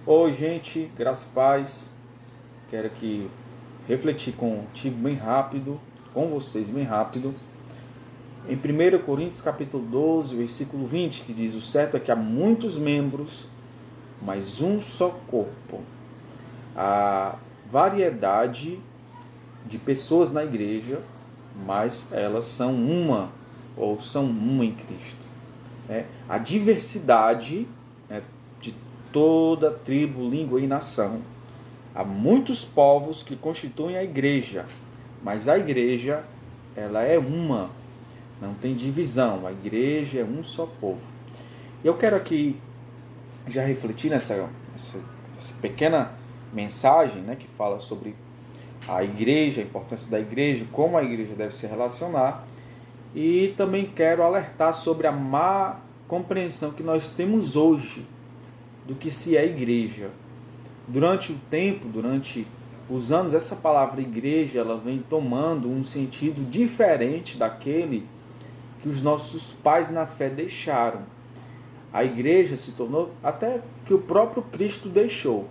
Oi, gente, graças e paz. Quero aqui refletir contigo bem rápido, com vocês bem rápido. Em 1 Coríntios capítulo 12, versículo 20, que diz: o certo é que há muitos membros, mas um só corpo. Há variedade de pessoas na igreja, mas elas são uma, ou são uma em Cristo. A diversidade de toda tribo, língua e nação. Há muitos povos que constituem a igreja, mas a igreja, ela é uma, não tem divisão, a igreja é um só povo. Eu quero aqui já refletir nessa pequena mensagem, que fala sobre a igreja, a importância da igreja, como a igreja deve se relacionar, e também quero alertar sobre a má compreensão que nós temos hoje do que se é igreja. Durante o tempo, durante os anos, essa palavra igreja ela vem tomando um sentido diferente daquele que os nossos pais na fé deixaram. A igreja se tornou até que o próprio Cristo deixou.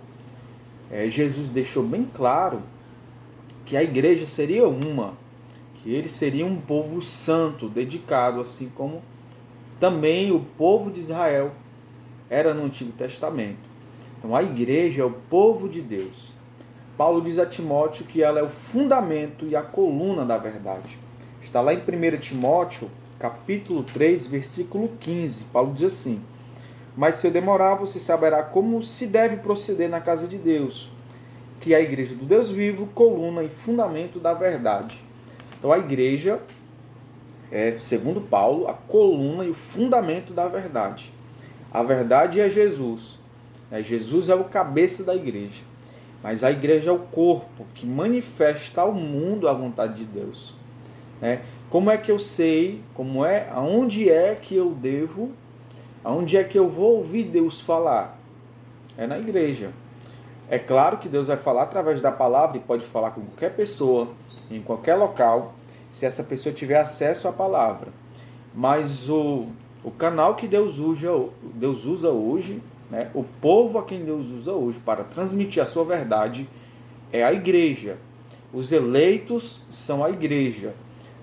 Jesus deixou bem claro que a igreja seria uma, que ele seria um povo santo, dedicado, assim como também o povo de Israel era no Antigo Testamento. Então a igreja é o povo de Deus. Paulo diz a Timóteo que ela é o fundamento e a coluna da verdade. Está lá em 1 Timóteo, capítulo 3, versículo 15. Paulo diz assim: mas se eu demorar, você saberá como se deve proceder na casa de Deus, que é a igreja do Deus vivo, coluna e fundamento da verdade. Então a igreja é, segundo Paulo, a coluna e o fundamento da verdade. A verdade é Jesus. Jesus é o cabeça da igreja. Mas a igreja é o corpo que manifesta ao mundo a vontade de Deus. Como é que eu sei, aonde é que eu vou ouvir Deus falar? É na igreja. É claro que Deus vai falar através da palavra e pode falar com qualquer pessoa, em qualquer local, se essa pessoa tiver acesso à palavra. Mas o canal que Deus usa hoje, o povo a quem Deus usa hoje para transmitir a sua verdade é a igreja. Os eleitos são a igreja.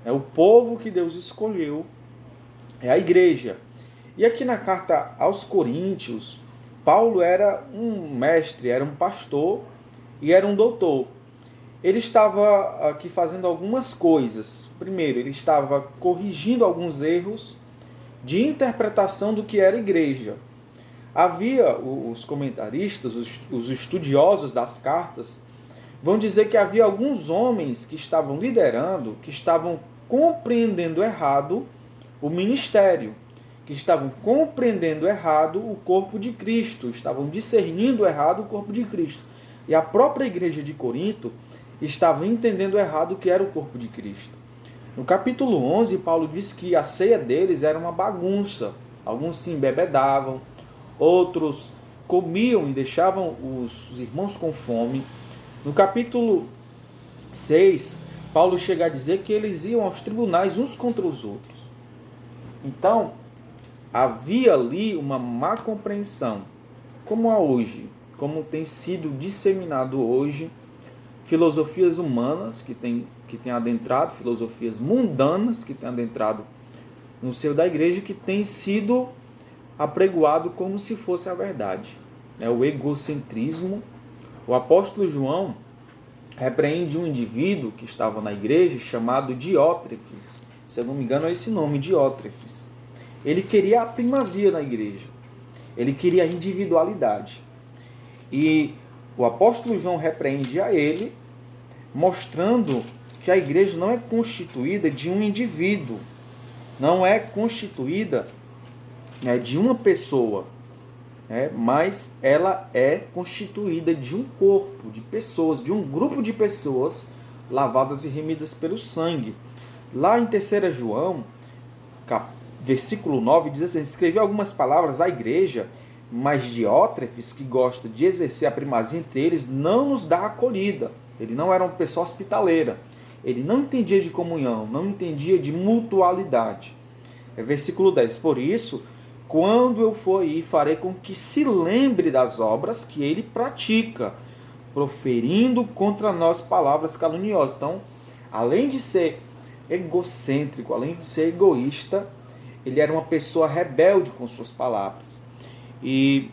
O povo que Deus escolheu é a igreja. E aqui na carta aos Coríntios, Paulo era um mestre, era um pastor e era um doutor. Ele estava aqui fazendo algumas coisas. Primeiro, ele estava corrigindo alguns erros de interpretação do que era igreja. Havia os comentaristas, os estudiosos das cartas, vão dizer que havia alguns homens que estavam liderando, que estavam compreendendo errado o ministério, que estavam compreendendo errado o corpo de Cristo, estavam discernindo errado o corpo de Cristo. E a própria igreja de Corinto estava entendendo errado o que era o corpo de Cristo. No capítulo 11, Paulo diz que a ceia deles era uma bagunça. Alguns se embebedavam, outros comiam e deixavam os irmãos com fome. No capítulo 6, Paulo chega a dizer que eles iam aos tribunais uns contra os outros. Então, havia ali uma má compreensão, como há hoje, como tem sido disseminado hoje, filosofias humanas que têm adentrado, filosofias mundanas que têm adentrado no seio da igreja, que tem sido apregoado como se fosse a verdade. O egocentrismo. O apóstolo João repreende um indivíduo que estava na igreja chamado Diótrefes. Se eu não me engano é esse nome, Diótrefes. Ele queria a primazia na igreja. Ele queria a individualidade. E o apóstolo João repreende a ele, mostrando que a igreja não é constituída de um indivíduo, não é constituída de uma pessoa, mas ela é constituída de um corpo, de pessoas, de um grupo de pessoas lavadas e remidas pelo sangue. Lá em 3 João, versículo 9, diz assim: escrevi algumas palavras à igreja, mas Diótrefes, que gosta de exercer a primazia entre eles, não nos dá acolhida. Ele não era uma pessoa hospitaleira. Ele não entendia de comunhão, não entendia de mutualidade. Versículo 10. Por isso, quando eu for aí, farei com que se lembre das obras que ele pratica, proferindo contra nós palavras caluniosas. Então, além de ser egocêntrico, além de ser egoísta, ele era uma pessoa rebelde com suas palavras. E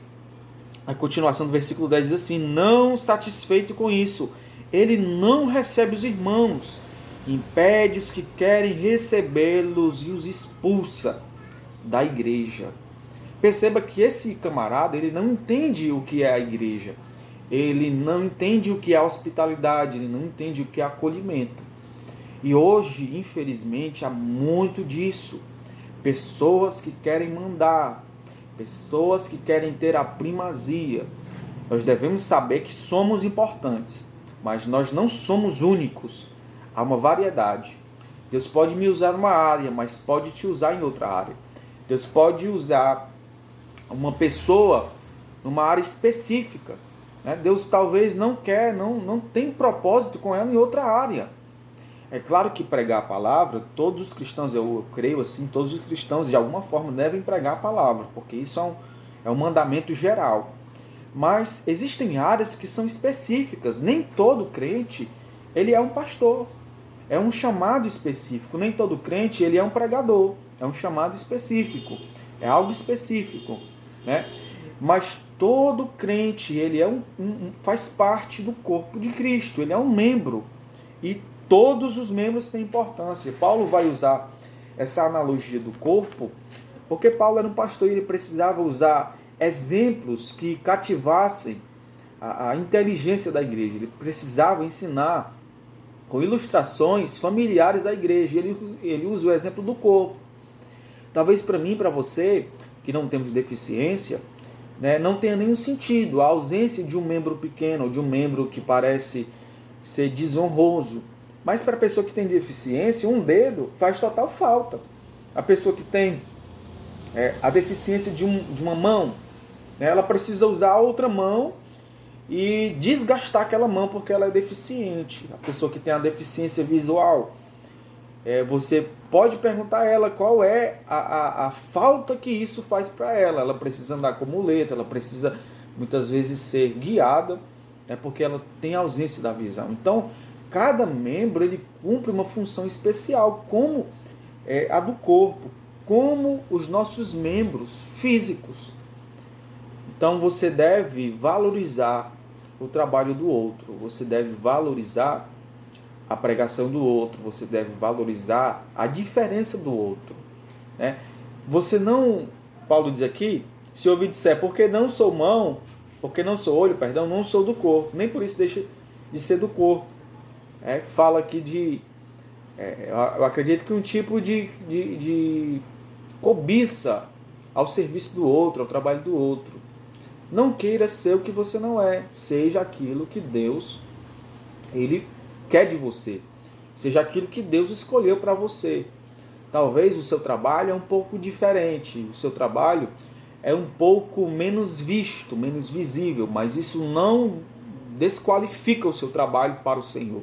a continuação do versículo 10 diz assim: não satisfeito com isso, ele não recebe os irmãos, impede os que querem recebê-los e os expulsa da igreja. Perceba que esse camarada, ele não entende o que é a igreja, ele não entende o que é a hospitalidade, ele não entende o que é acolhimento. E hoje, infelizmente, há muito disso. Pessoas que querem mandar, pessoas que querem ter a primazia. Nós devemos saber que somos importantes, mas nós não somos únicos. Há uma variedade. Deus pode me usar numa área, mas pode te usar em outra área. Deus pode usar uma pessoa numa área específica. Deus talvez não tem propósito com ela em outra área. É claro que pregar a palavra, todos os cristãos, eu creio assim, todos os cristãos de alguma forma devem pregar a palavra, porque isso é um mandamento geral. Mas existem áreas que são específicas. Nem todo crente ele é um pastor. É um chamado específico. Nem todo crente ele é um pregador. É um chamado específico. É algo específico. Mas todo crente ele faz parte do corpo de Cristo. Ele é um membro. E todos os membros têm importância. Paulo vai usar essa analogia do corpo, porque Paulo era um pastor e ele precisava usar exemplos que cativassem a inteligência da igreja. Ele precisava ensinar com ilustrações familiares à igreja. Ele usa o exemplo do corpo. Talvez para mim, para você, que não temos deficiência, não tenha nenhum sentido a ausência de um membro pequeno, ou de um membro que parece ser desonroso. Mas para a pessoa que tem deficiência, um dedo faz total falta. A pessoa que tem a deficiência de uma mão, ela precisa usar a outra mão e desgastar aquela mão porque ela é deficiente. A pessoa que tem a deficiência visual, você pode perguntar a ela qual é a falta que isso faz para ela. Ela precisa andar com muleta, ela precisa muitas vezes ser guiada, porque ela tem ausência da visão. Então, cada membro ele cumpre uma função especial, como a do corpo, como os nossos membros físicos. Então você deve valorizar o trabalho do outro, você deve valorizar a pregação do outro, você deve valorizar a diferença do outro. Você não, Paulo diz aqui, se eu ouvir disser, porque não sou olho, não sou do corpo, nem por isso deixa de ser do corpo. Fala aqui eu acredito que um tipo de cobiça ao serviço do outro, ao trabalho do outro. Não queira ser o que você não é, seja aquilo que Deus ele quer de você, seja aquilo que Deus escolheu para você. Talvez o seu trabalho é um pouco diferente, o seu trabalho é um pouco menos visto, menos visível, mas isso não desqualifica o seu trabalho para o Senhor.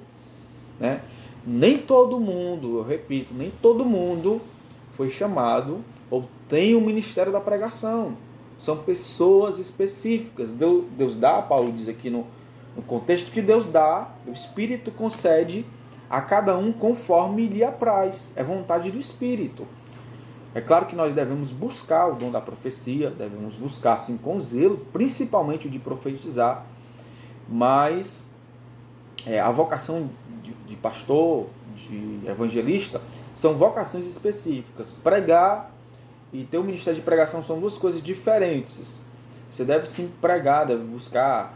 Nem todo mundo, eu repito, nem todo mundo foi chamado ou tem o ministério da pregação. São pessoas específicas. Deus dá, Paulo diz aqui no contexto que Deus dá, o Espírito concede a cada um conforme lhe apraz. É vontade do Espírito. É claro que nós devemos buscar o dom da profecia, devemos buscar assim com zelo, principalmente o de profetizar, mas a vocação de pastor, de evangelista, são vocações específicas. Pregar e ter o ministério de pregação são duas coisas diferentes. Você deve sim pregar, deve buscar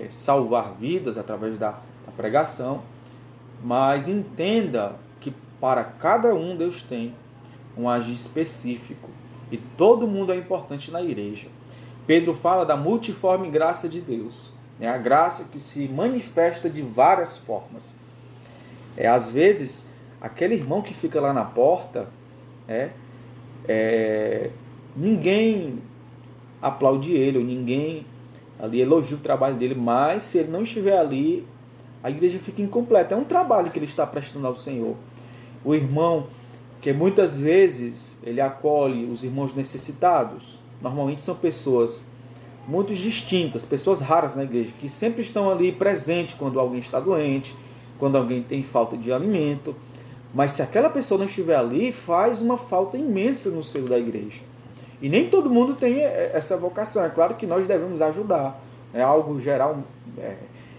salvar vidas através da pregação, mas entenda que para cada um Deus tem um agir específico e todo mundo é importante na igreja. Pedro fala da multiforme graça de Deus, a graça que se manifesta de várias formas. Às vezes, aquele irmão que fica lá na porta, ninguém aplaude ele, ou ninguém ali elogia o trabalho dele, mas se ele não estiver ali, a igreja fica incompleta. É um trabalho que ele está prestando ao Senhor. O irmão Porque muitas vezes ele acolhe os irmãos necessitados. Normalmente são pessoas muito distintas, pessoas raras na igreja, que sempre estão ali presentes quando alguém está doente, quando alguém tem falta de alimento. Mas se aquela pessoa não estiver ali, faz uma falta imensa no seio da igreja. E nem todo mundo tem essa vocação. É claro que nós devemos ajudar. É algo geral.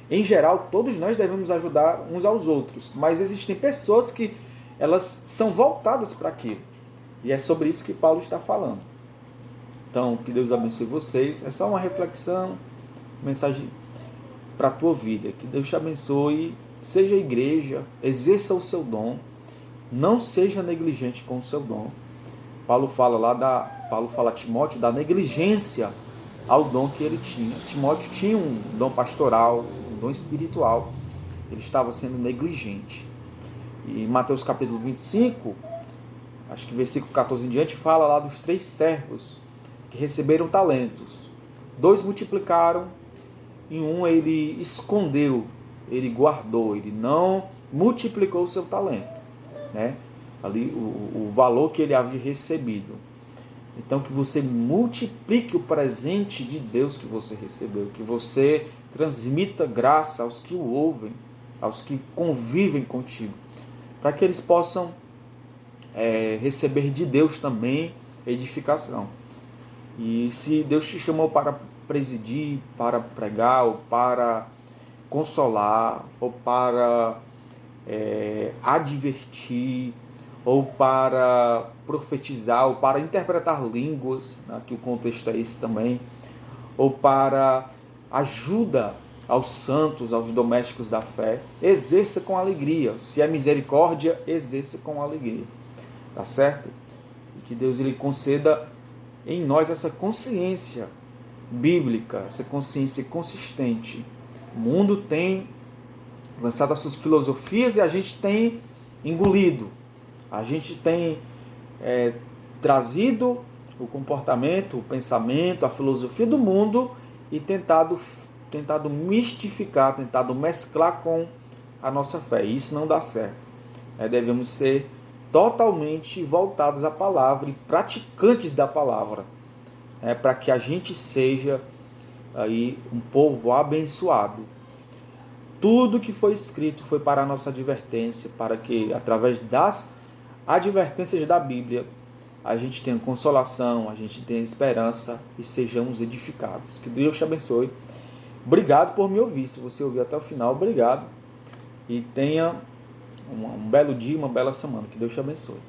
Em geral, todos nós devemos ajudar uns aos outros. Mas existem pessoas que elas são voltadas para aquilo. E é sobre isso que Paulo está falando. Então, que Deus abençoe vocês. É só uma reflexão, mensagem para a tua vida. Que Deus te abençoe. Seja igreja, exerça o seu dom. Não seja negligente com o seu dom. Paulo fala a Timóteo da negligência ao dom que ele tinha. Timóteo tinha um dom pastoral, um dom espiritual. Ele estava sendo negligente. E em Mateus capítulo 25, acho que versículo 14 em diante, fala lá dos 3 servos que receberam talentos. 2 multiplicaram, e um ele escondeu, ele guardou, ele não multiplicou o seu talento, né? Ali o valor que ele havia recebido. Então que você multiplique o presente de Deus que você recebeu, que você transmita graça aos que o ouvem, aos que convivem contigo, para que eles possam receber de Deus também edificação. E se Deus te chamou para presidir, para pregar, ou para consolar, ou para advertir, ou para profetizar, ou para interpretar línguas, aqui o contexto é esse também, ou para ajuda aos santos, aos domésticos da fé, exerça com alegria. Se é misericórdia, exerça com alegria. Tá certo? E que Deus ele conceda em nós essa consciência bíblica, essa consciência consistente. O mundo tem lançado as suas filosofias e a gente tem engolido. A gente tem trazido o comportamento, o pensamento, a filosofia do mundo e tentado mistificar, tentado mesclar com a nossa fé. E isso não dá certo. Devemos ser totalmente voltados à palavra e praticantes da palavra, para que a gente seja aí um povo abençoado. Tudo que foi escrito foi para a nossa advertência, para que através das advertências da Bíblia a gente tenha consolação, a gente tenha esperança e sejamos edificados. Que Deus te abençoe. Obrigado por me ouvir. Se você ouviu até o final, obrigado. E tenha um belo dia, uma bela semana. Que Deus te abençoe.